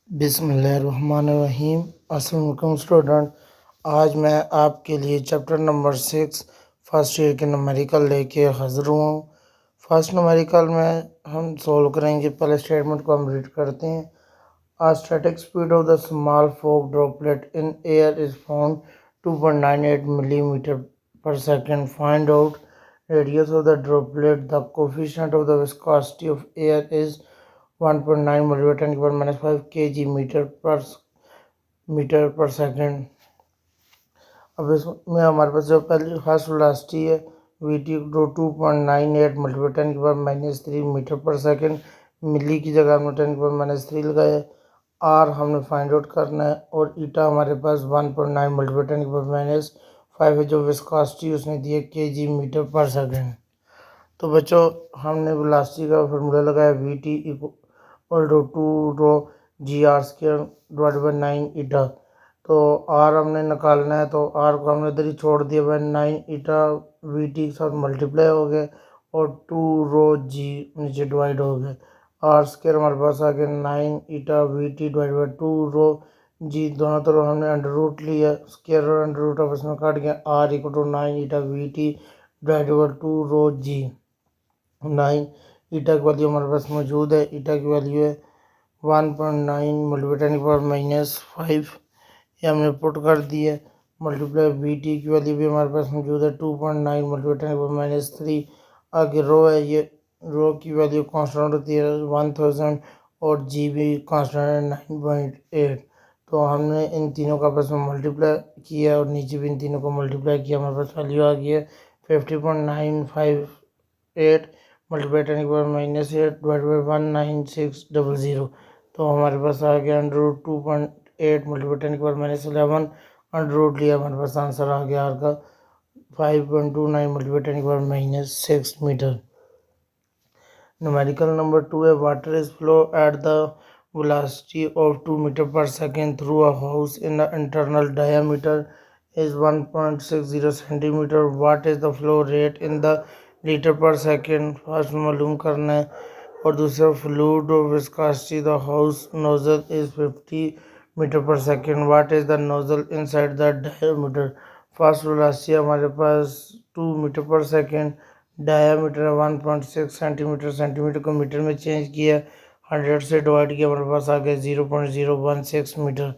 बिस्मिल्लाहिर्रहमानिर्रहीम। अस्सलाम वालेकुम स्टूडेंट। आज मैं आपके लिए चैप्टर नंबर 6 फर्स्ट ईयर के न्यूमेरिकल लेके हाजिर हुआ हूँ। फर्स्ट न्यूमेरिकल में हम सोल्व करेंगे। पहले स्टेटमेंट को हम रीड करते हैं। A static speed of the small fog droplet in air is found 2.98 millimeter per second. Find out radius of the droplet. The coefficient of the viscosity of air is 1.9 molecular 10 to the power minus 5 kg meter per second. अब इसमें हमारे पास जो पहली first velocity है we T 2.98 multiply 10 की power minus 3 metre per second. मिली की जगह हमने 10 की पावर माइनस 3 लगाया। आर हमने फाइंड आउट करना है और ईटा हमारे पास 1.9 मल्टीप्लाई 10 की पावर माइनस 5 है। जो विस्कॉसिटी उसने दी है kg मीटर पर सेकंड। तो बच्चों हमने वेलोसिटी का फार्मूला लगाया V T equal to 2 rho G R square divide by 9 eta. तो आर हमने निकालना है तो आर को हमने इधर ही छोड़ दिया बाई 9 ईटा वी टी के साथ मल्टीप्लाई हो गए और 2 रो जी नीचे डिवाइड हो गए। आर स्क्वायर हमारे पास आ गया 9 eta V T divide by 2 rho G. दोनों तरफ हमने अंडर रूट लिया, स्क्वायर और अंडर रूट आपस में काट गया। R equal to 9 eta V T divide by 2 rho G. 9 eta की वैल्यू हमारे पास मौजूद है। ईटा की वैल्यू है 1.9 मल्टीप्लाई 10 की पावर माइनस 5, ये हमने पुट कर दी है। मल्टीप्लाई वी टी की वैल्यू भी हमारे पास मौजूद है 2.9 मल्टीप्लाई 10 की पावर माइनस 3। आगे रो है, ये रो की वैल्यू कांस्टेंट होती है 1000 और जी भी कांस्टेंट है 9.8। तो हमने इन तीनों का आपस में मल्टीप्लाई किया और नीचे भी इन तीनों को मल्टीप्लाई किया। हमारे पास वैल्यू आ गई है 50.958 मल्टीप्लाई 10 की पावर माइनस 8 डिवाइड बाई 19600। तो हमारे पास आ गया अंडर रूट 2.8 मल्टीप्लाई 10 की पावर माइनस 11 अंडर रूट लिया। हमारे पास आंसर आ गया आर का 5.29 मल्टीप्लाई 10 की power minus 6 metre. Numerical number 2 है water is flow at the velocity of 2 meter per second through a house in the internal diameter is 1.60 centimeter. What is the flow rate in the liter per second? First मालूम करना है। और दूसरा fluid viscosity the house nozzle is 50 meter per second. What is the nozzle inside the diameter? First velocity हमारे पास 2 metre पर second, diameter 1.6 centimetre, centimetre को metre में change किया, 100 से डिवाइड किया, हमारे पास आ गया 0.016 मीटर।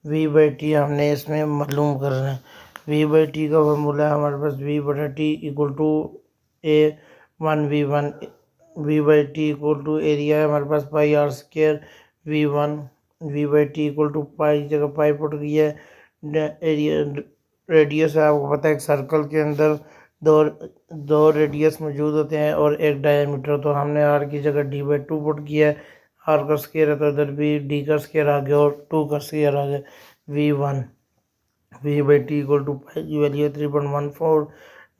वी बाई टी हमने इसमें मालूम करना है। वी बाई टी का फार्मूला है हमारे पास वी बटा T equal to A1V1। V by T equal to area है हमारे पास pi are square V1। V by T equal to pi जगह पाई पुट गई है। एरिया रेडियस है, आपको पता है एक सर्कल के अंदर दो रेडियस मौजूद होते हैं और एक डायमीटर। तो हमने आर की जगह डी बाई 2 पुट किया है। आर का स्क्वायर है तो इधर भी डी का स्क्वायर आ गया और 2 का स्क्वायर आ गया V1। V by T equal to pi की वैल्यू है 3.14,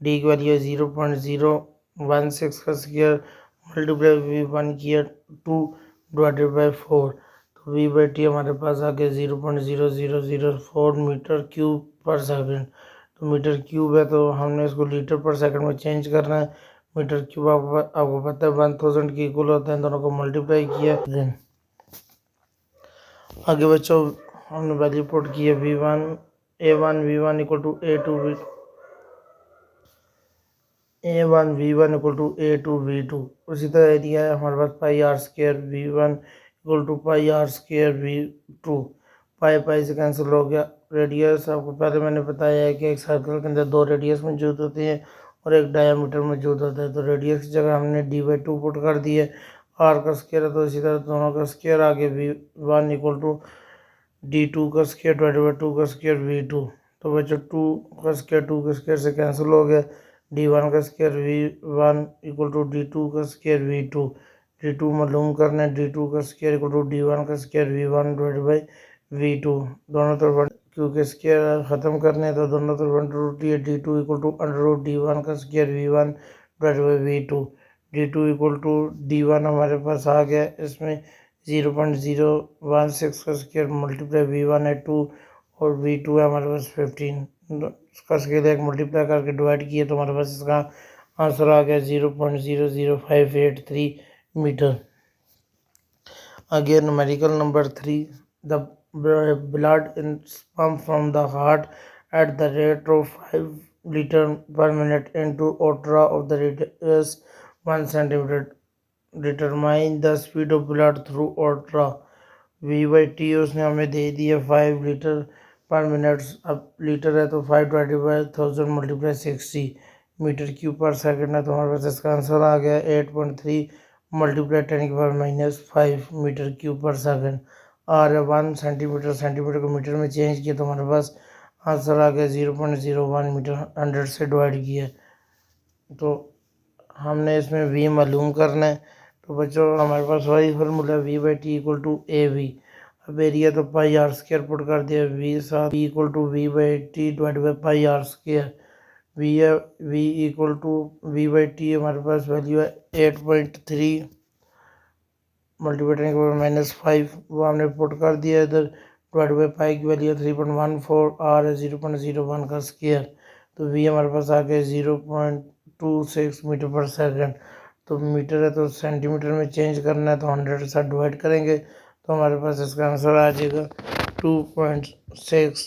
डी की वैल्यू है 0.016 का स्क्वायर मल्टीप्लाई V1 किया 2 डिवाइडेड बाई 4। तो वी बाई टी हमारे पास आ गया 0.0004 मीटर क्यूब पर सेकंड। तो मीटर क्यूब है तो हमने इसको लीटर पर सेकंड में चेंज करना है। मीटर क्यूब आपको पता है 1000 के इक्वल होता है, दोनों को मल्टीप्लाई किया। आगे बच्चों हमने वैल्यू पुट की है A1V1 equal to A1V1 equal to A2V2। उसी तरह एरिया है हमारे पास pi are square V1 equal to pi are square V2। Pi pi से कैंसिल हो गया। रेडियस आपको पहले मैंने बताया है कि एक सर्कल के अंदर 2 रेडियस मौजूद होते हैं और एक डायमीटर मौजूद होता है। तो रेडियस की जगह हमने डी बाई 2 पुट कर दिए। आर का स्क्वायर है तो इसी तरह दोनों का स्क्वायर आ गया V1 इक्वल टू D2 का स्क्वायर डिवाइड बाई 2 का स्क्वायर V2। तो बच्चों 2 का स्क्वायर 2 के स्क्वायर से कैंसिल हो गया। D1 का square V1 equal to D2 का स्क्वायर V2। D2 मालूम करना है, D2 का स्क्वायर इक्वल टू D1 का square V1 divide by V2। दोनों तरफ क्योंकि स्क्वायर ख़त्म करने हैं तो दोनों तरफ अंडर रूट लिया। D2 equal to under root D1 का square V1 divide by V2। D2 equal to D1 हमारे पास आ गया। इसमें 0.016 का स्क्वायर मल्टीप्लाई V1 है 2 और V2 है हमारे पास 15। इसका स्क्वायर एक मल्टीप्लाई करके डिवाइड किया तो हमारे पास इसका आंसर आ गया 0.00583 मीटर। आगे numerical number 3 the blood is pumped from the heart at the rate of 5 liters per minute into aorta of the radius 1 centimeter. Determine the speed of blood through aorta. V/T उसने हमें दे दिया 5 litre पर minute. अब litre है तो 5/1000 multiply 60 metre cube पर second है, तो हमारे पास इसका आंसर आ गया 8.3 मल्टीप्लाई 10⁻⁵ मीटर क्यूब पर सेकंड. और 1 सेंटीमीटर सेंटीमीटर को मीटर में चेंज किया तो हमारे पास आंसर आ गया 0.01 मीटर. 100 से डिवाइड किया तो हमने इसमें v मालूम करना है. तो बच्चों हमारे पास वही formula V/T equal to AV. अब एरिया तो पाई आर स्क्वायर पुट कर दिया. V साथ equal to V/T divide by pi are square. V equal to V/T हमारे पास वैल्यू है 8.3 मल्टीप्लाई -5 वो हमने पुट कर दिया इधर. डिवाइड बाई पाई की वैल्यू 3.14. आर है 0.01 का स्क्वायर. तो V हमारे पास आ गया 0.26 मीटर पर सेकंड. तो मीटर है तो सेंटीमीटर में चेंज करना है तो 100 के साथ डिवाइड करेंगे तो हमारे पास इसका आंसर आ जाएगा 2.6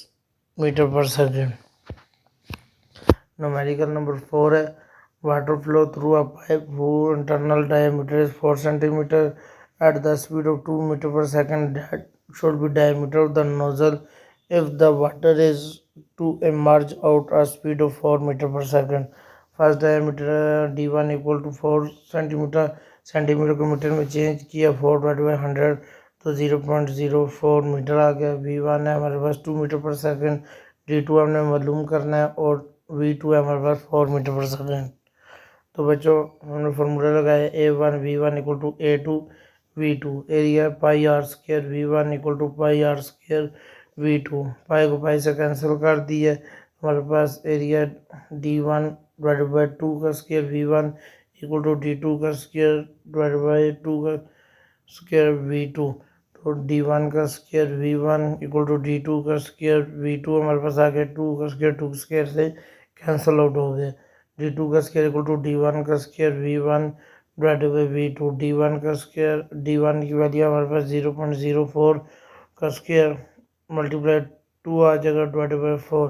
metre per second. Numerical number 4 है. Water flow through a pipe whose internal diameter is 4 centimeter at the speed of 2 meter per second. That should be diameter of the nozzle if the water is to emerge out a speed of 4 meter per second. First diameter D1 equal to 4 centimetre. Centimetre को metre में change किया 4/100 तो 0.04 metre आ गया. V1 है हमारे पास 2 metre per second. D2 हमने मालूम करना है और V2 है हमारे पास 4 मीटर पर सेकंड. तो बच्चों हमने फार्मूला लगाया A1 V1 equal to A2 V2. Area pi are square V1 equal to pi are square V2. Pi को पाई से कैंसिल कर दिया. हमारे पास एरिया D1 डिवाइडेड बाई 2 का square V1 equal to D2 का स्क्वायर डिवाइडेड बाई 2 का square V2. तो D1 का square V1 equal to D2 का स्क्वायर V2 हमारे पास आ गया 2 का स्क्वायर से कैंसिल आउट हो गया. D2 का स्क्वायर इक्वल टू D1 का square V1 divided by V2. D1 का स्क्वायर D1 की वैल्यू हमारे पास 0.04 का स्क्वायर मल्टीप्लाई 2 आ जाएगा डिवाइडेड बाई 4.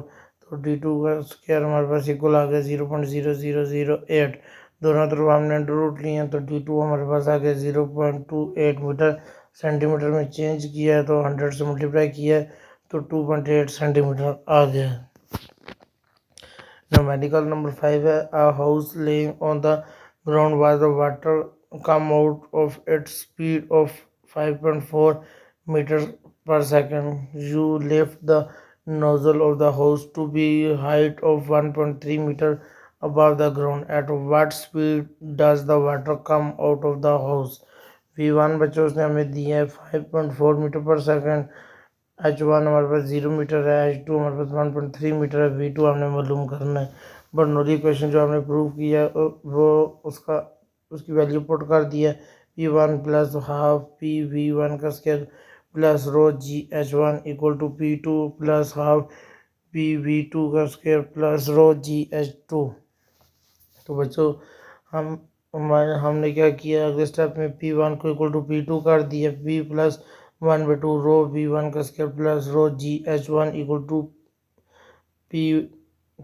तो D2 का स्क्वायर हमारे पास इक्वल आ गया 0.0008. दोनों तरफ हमने अंडर रूट लिए हैं तो D2 हमारे पास आ गया 0.28 मीटर. सेंटीमीटर में चेंज किया है तो 100 से मल्टीप्लाई किया है तो 2.8 सेंटीमीटर आ गया. न्यूमेरिकल नंबर 5 है. A house lying on the ground was the water come out of its speed of 5.4 metre per second. You lift the nozzle of the hose to be height of 1.3 meter above the ground. At what speed does the water come out of the hose? V1 बच्चों उसने हमें दिया है 5.4 metre per second. H1 हमारे पास 0 metre है. H2 हमारे पास 1.3 metre है. V2 हमने मालूम करना है. बर्नौली क्वेश्चन जो हमने प्रूव किया वो उसकी वैल्यू पुट कर दिया. P1 plus half P V1 का square plus rho GH1 equal to P2 plus half P V2 का स्क्वायर प्लस रो GH2. तो बच्चों हमने क्या किया अगले स्टेप में P1 को इक्वल टू P2 कर दिया. P प्लस 1/2 रो V1 का square plus rho GH1 equal to P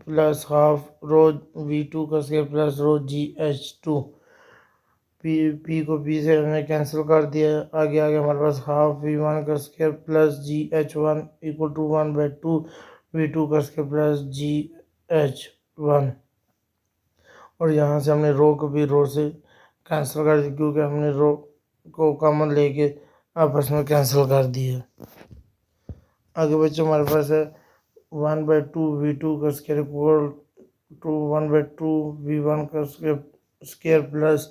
plus half rho V2 का square plus rho GH2. P को P से हमने कैंसिल कर दिया. आगे हमारे पास हाफ V1 का square plus GH1 equal to 1/2 V2 का स्क्वायर प्लस GH1. और यहाँ से हमने रो को भी रो से कैंसिल कर दिया क्योंकि हमने रो को कॉमन लेके आपस में कैंसिल कर दिया. आगे बच्चों हमारे पास है 1/2 V2 का स्क्वायर इक्वल टू 1/2 V1 का square plus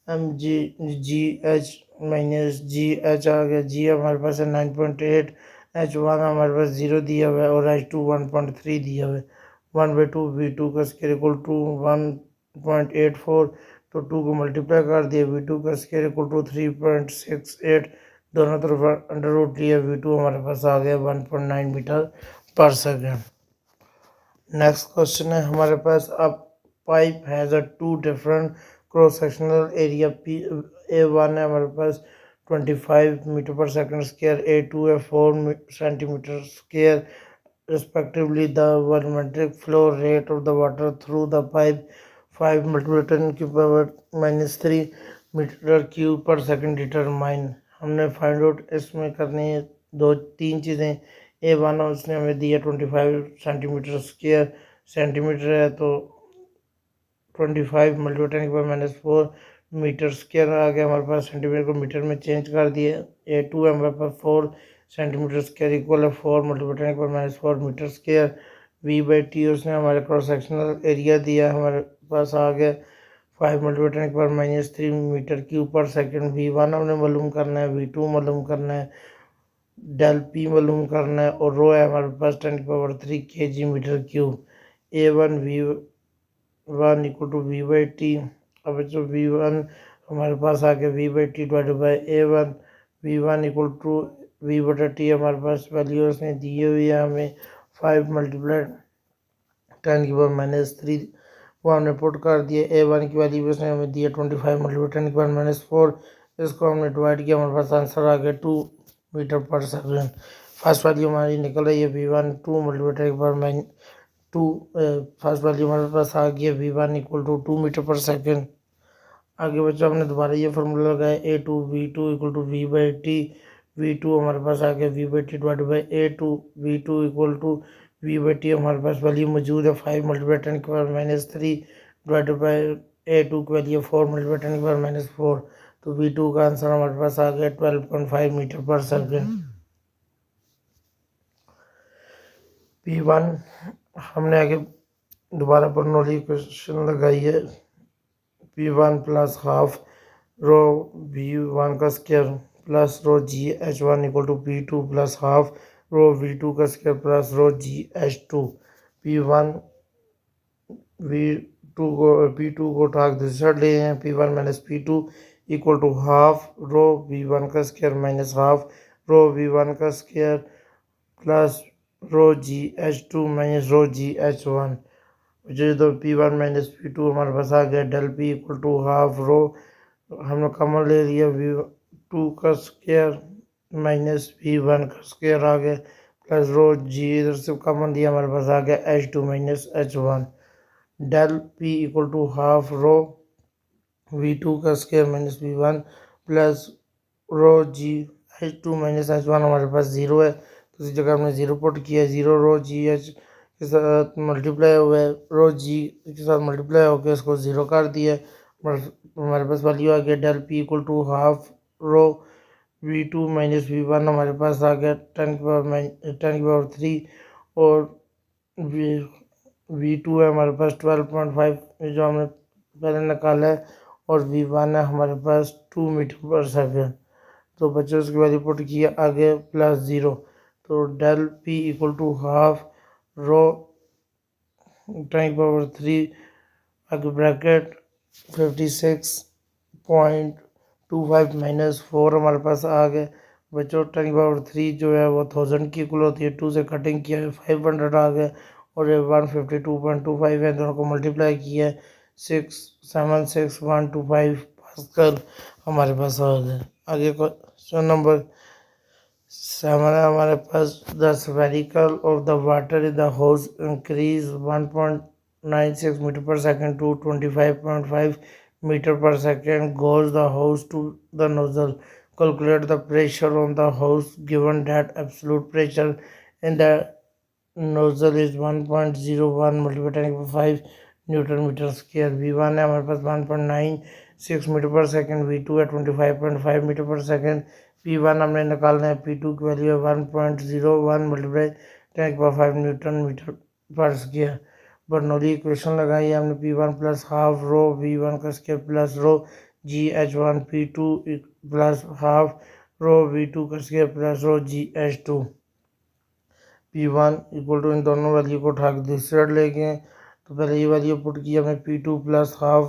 GH minus GH आ गया. G हमारे पास है 9.8. H1 हमारे पास 0 दिया हुआ है और H2 1.3 दिया हुआ है. 1/2 V2 का स्क्वायर इक्वल टू 1.84 तो 2 को मल्टीप्लाई कर दिया. V2 का स्क्वायर इक्वल टू 3.68. दोनों तरफ अंडर रूट लिया. V2 हमारे पास आ गया 1.9 मीटर पर सेकेंड. नेक्स्ट क्वेश्चन है हमारे पास. अब pipe has a 2 different cross sectional area. A1 है हमारे पास 25 metre per second square, A2 है 4 centimetre square respectively. The volumetric flow rate of the water through the pipe 5 multiplied 10 की power -3 metre cube पर second determine. हमने find out इसमें करनी है तीन चीज़ें. A1 उसने हमें दिया 25 सेंटीमीटर स्क्वायर, सेंटीमीटर है तो 25 मल्टीप्लाई 10 की पावर -4 मीटर स्क्वायर आ गया हमारे पास. सेंटीमीटर को मीटर में चेंज कर दिए. A2 है हमारे पास 4 सेंटीमीटर स्क्वायर इक्वल है 4 मल्टीप्लाई 10 की पावर -4 मीटर स्क्वायर. V/T उसने हमारे क्रॉस सेक्शनल एरिया दिया हमारे पास आ गया 5 मल्टीप्लाई 10 की पावर -3 मीटर क्यूब पर सेकंड. V1 हमने मालूम करना है, V2 मालूम करना है, डेल P मालूम करना है और रो है हमारे पास 10 की power 3 kg metre cube. A1 V1 equal to V/T. अब जो V1 हमारे पास आ गया V/T divided by A1. V1 equal to V/T हमारे पास वैल्यू उसने दी हुई है हमें 5 मल्टीप्लाई 10 की पावर -3 वो हमने पुट कर दिया. A1 की वैल्यू उसने हमें दिया 25 मल्टीप्लाई 10 की पावर -4. इसको हमने डिवाइड किया हमारे पास आंसर आ गया 2 metre per second. First value हमारी निकल रही है V1 2 मल्टीप्लाई 10 की पावर 2. फर्स्ट वैल्यू हमारे पास आ गया V1 equal to 2 metre per second. आगे बच्चों हमने दोबारा ये फार्मूला लगाया A2 V2 equal to V/T. V2 हमारे पास आ गया V/T divide by A2. V2 equal to V/T हमारे पास वैल्यू मौजूद है 5 मल्टीप्लाई 10 की पावर -3 डिवाइड बाई A2 की वैल्यू 4 मल्टीप्लाई 10 की पावर -4. तो V2 का आंसर हमारे पास आ गया 12.5 मीटर पर सेकंड. P1 हमने आगे दोबारा बर्नौली इक्वेशन लगाई है. P1 plus half rho V1 का square plus rho GH1 equal to P2 plus half rho V2 का square plus rho GH2. P1 P2 को उठा के दूसरी साइड ले हैं. P1 minus P2 equal to half rho V1 का square minus half rho V1 का square plus rho GH2 minus rho GH1. जो तो P1 माइनस P2 हमारे पास आ गया del P equal to half rho हमने कॉमन ले लिया V2 का स्क्वायर माइनस V1 का स्क्वायर आ गया प्लस रो G इधर से कॉमन दिया हमारे पास आ गया H2 minus H1. Del P equal to half rho V2 का square minus V1 plus rho GH2 minus H1 हमारे पास 0 है तो इस जगह हमने 0 पुट किया. 0 रो GH के साथ मल्टीप्लाई हुआ है, रो G के साथ मल्टीप्लाई होकर इसको 0 कर दिया. हमारे पास वैल्यू आ गया del P equal to half rho V2 minus V1 हमारे पास आ गया 10 की पावर 3 और V2 है हमारे पास 12.5 जो हमने पहले निकाला है और V1 है हमारे पास 2 मीटर पर सेकंड. तो बच्चों उसकी वैल्यू पुट किया आगे प्लस 0 तो del P equal to half rho 10 की पावर 3 आगे ब्रैकेट 56.25 माइनस 4 हमारे पास आ गए. बच्चों 10 की पावर 3 जो है वो 1000 की इक्वल होती है. 2 से कटिंग किया है 500 आ गए और ये 152.25 है. दोनों को मल्टीप्लाई किया है 676125 पास्कल हमारे पास आ गए. आगे क्वेश्चन नंबर 7 है हमारे पास. The spherical of the water in the house increase 1.96 metre per second to 25.5 metre per second goes the house to the nozzle. Calculate the pressure on the house given that absolute pressure in the nozzle is 1.01 multiplied by 5 newton metre square. V1 है हमारे पास 1.96 metre per second. V2 है 25.5 metre per second. P1 हमने निकालना है. P2 की value है 1.01 multiply 10 की power 5 newton metre per square. Bernoulli equation लगाई है हमने. P1 plus half rho V1 का square plus rho GH1 P2 plus half rho V2 का square plus rho GH2. P1 equal to इन दोनों वैल्यू को उठा के दूसरी साइड ले गए तो पहले ये वैल्यू पुट की हमने P2 plus half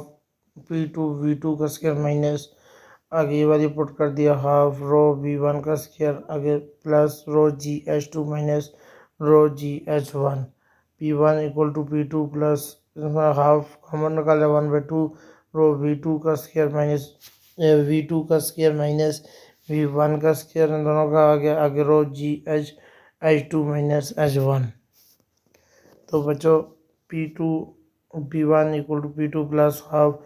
P2 V2 का स्क्वायर माइनस आगे ये वैल्यू पुट कर दिया हाफ रो V1 का स्क्वायर आगे plus rho GH2 minus rho GH1. P1 equal to P2 plus half common निकाले 1/2 रो V2 का स्क्वायर माइनस V2 का स्क्वायर माइनस V1 का स्क्वायर इन दोनों का आ गया, आगे रो GH2 माइनस H1। तो बच्चों P2 P1 equal to P2 plus half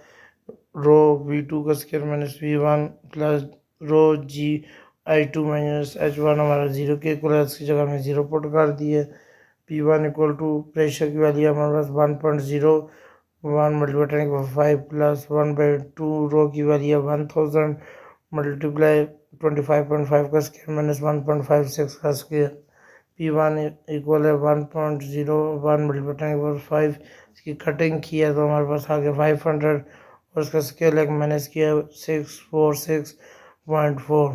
rho V2 का square minus V1 plus rho GH2 minus H1 हमारा 0 के इक्वल है, इसकी जगह में 0 पुट कर दिए। P1 इक्वल टू प्रेशर की वैल्यू हमारे पास 1.01 मल्टीप्लाई 5 प्लस 1/2 रो की वैल्यू 1000 मल्टीप्लाई 25.5 का स्क्वायर माइनस 1.56 का स्क्वायर। P1 इक्वल है 1.01 मल्टीप्लाई 5, इसकी कटिंग की है तो हमारे पास आ गया 500 और उसका स्केल एक माइनस किया 646.4।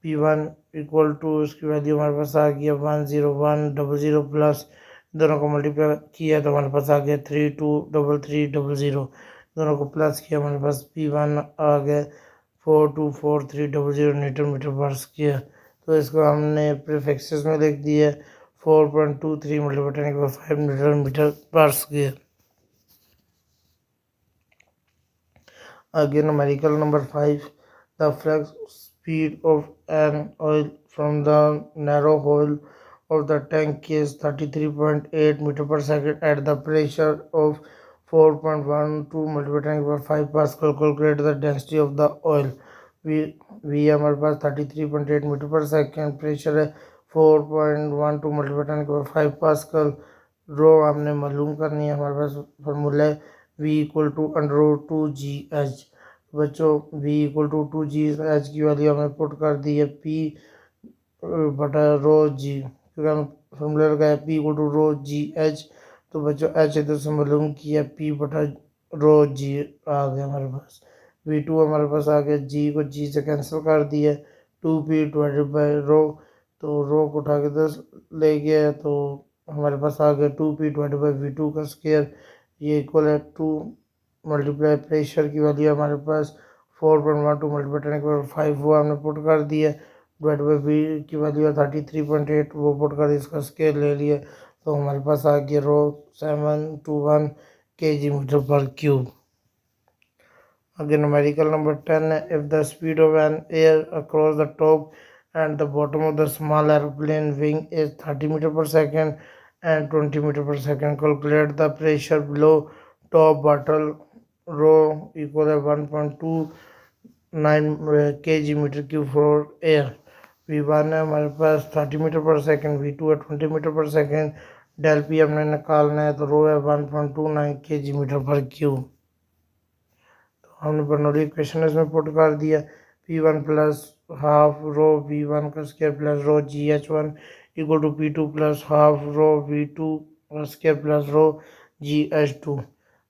P1 इक्वल टू इसकी वैल्यू हमारे पास आ गया 10100 प्लस दोनों को मल्टीप्लाई किया तो हमारे पास आ गया 323300, दोनों को प्लस किया हमारे पास P1 आ गया 424300 न्यूटन मीटर पर स्क्वायर। तो इसको हमने प्रीफिक्सेस में लिख दिया 4.23 multiply 5 newton metre per square. Again, numerical number 5. The flux speed of an oil from the narrow hole of the tank is 33.8 meter per second at the pressure of 4.12 multiplied by 5 Pascal. Calculate the density of the oil. V हमारे पास 33.8 metre पर second, pressure है 4.12 multiply by 5 pascal. रो हमने मालूम करनी है, हमारे पास formula है V equal to √2GH। बच्चों V इक्वल टू 2GH की वैल्यू हमें पुट कर दी है P बटा रो जी, क्योंकि हम फार्मूला लगाया P equal to rho GH। तो बच्चों H इधर से मालूम किया P बटा रो जी आ गया हमारे पास। V2 हमारे पास आ गया, G को G से कैंसिल कर दिया 2P डिवाइडेड बाई रो, तो रो को उठा के 10 ले गया तो हमारे पास आ गया 2P डिवाइडेड बाई V2 का स्क्वायर। ये इक्वल है 2 मल्टीप्लाई प्रेशर की वैल्यू हमारे पास 4.12 मल्टीप्लाई 5 वो हमने पुट कर दिया, डिवाइड बाई V की वैल्यू 33.8 वो पुट कर इसका स्केल ले लिया, तो हमारे पास आ गया रो 721 kg metre per cube. Again, numerical number 10, if the speed of an air across the top and the bottom of the small airplane wing is 30 meter per second and 20 meter per second, calculate the pressure below top bottle rho equal to 1.29 kg meter cube for air। V1 है हमारे पास 30 metre पर second, V2 है 20 metre पर second, del P हमने निकालना है तो रो है 1.29 kg मीटर पर क्यूब। हमने बर्नौली इक्वेशन इसमें पुट कर दिया P1 plus half rho V1 का square plus rho GH1 equal to P2 plus half rho V2 का square plus rho GH2।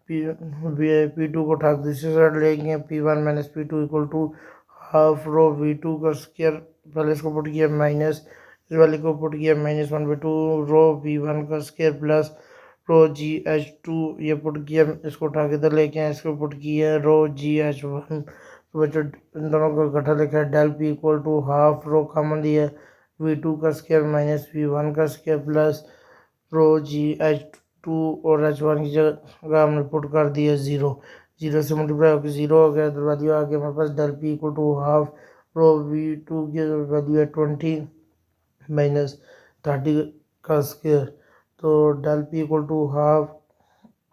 P2 को उठा दूसरी साइड लेंगे, P1 minus P2 equal to half rho V2 का square, पहले इसको put किया माइनस इस वाले को पुट किया -1/2 रो V1 का स्क्वायर प्लस रो GH2 ये पुट किया, इसको उठा के इधर लेके आए, इसको पुट किया रो GH1। तो बच्चों इन दोनों को इकट्ठा लिखा है del P equal to half rho common लिया V2 का स्क्वायर माइनस V1 का स्क्वायर प्लस रो GH2 और H1 की जगह हमने पुट कर दिया 0 से मल्टीप्लाई होकर 0 हो गया, तो वैल्यू आ गया हमारे पास del P equal to half rho V2 की वैल्यू है 20 माइनस 30 का स्क्वायर, तो del P equal to half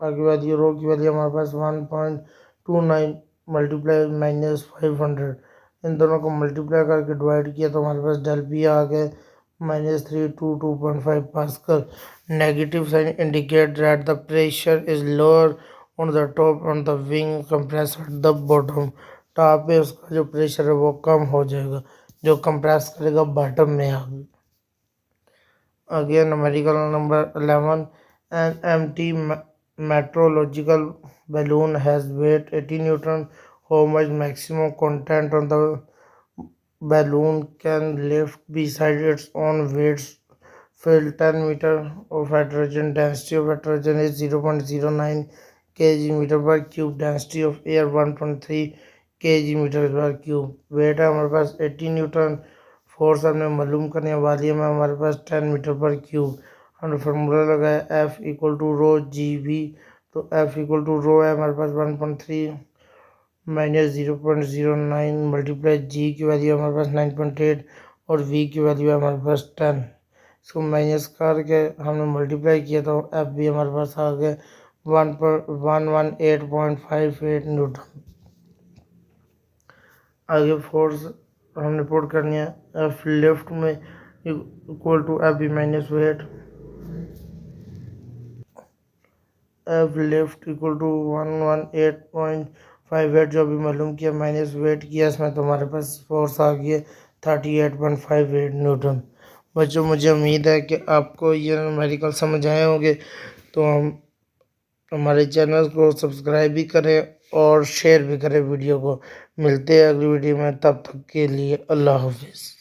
आगे वैल्यू रो की वैल्यू हमारे पास 1.29 मल्टीप्लाई माइनस 500, इन दोनों को मल्टीप्लाई करके डिवाइड किया तो हमारे पास डेल पी आ गए -322.5 pascal. Negative sign indicate that the pressure is lower on the top on the wing compress at the bottom. Top पे उसका जो प्रेशर है वो कम हो जाएगा, जो कंप्रेस करेगा बॉटम में आगे। Again, numerical number 11, an empty meteorological balloon has weight 80 Newton. How much maximum content on the balloon can lift beside its own weights? Fill 10 meter of hydrogen. Density of hydrogen is 0.09 kg meter per cube. Density of air 1.3 kg meter per cube. Weight है हमारे पास 80 Newton, force हमने मालूम करने वाली है हमारे पास 10 metre per cube. हमने फार्मूला लगाया F equal to rho G V, तो F इक्वल टू रो है हमारे पास 1.3 -0.09 मल्टीप्लाई जी की वैल्यू हमारे पास 9.8 और वी की वैल्यू हमारे पास 10। इसको माइनस करके हमने मल्टीप्लाई किया तो एफ भी हमारे पास आ गया 118.58 न्यूटन। आगे फोर्स हमने पुट करनी है एफ लेफ्ट में equal to F B minus weight, F left equal to 118.58 जो अभी मालूम किया माइनस वेट किया इसमें तो हमारे पास फोर्स आ गई है 38.58 न्यूटन। बच्चों मुझे उम्मीद है कि आपको ये न्यूमेरिकल समझ आए होंगे, तो हम हमारे चैनल को सब्सक्राइब भी करें और शेयर भी करें वीडियो को। मिलते हैं अगली वीडियो में, तब तक के लिए अल्लाह हाफिज़।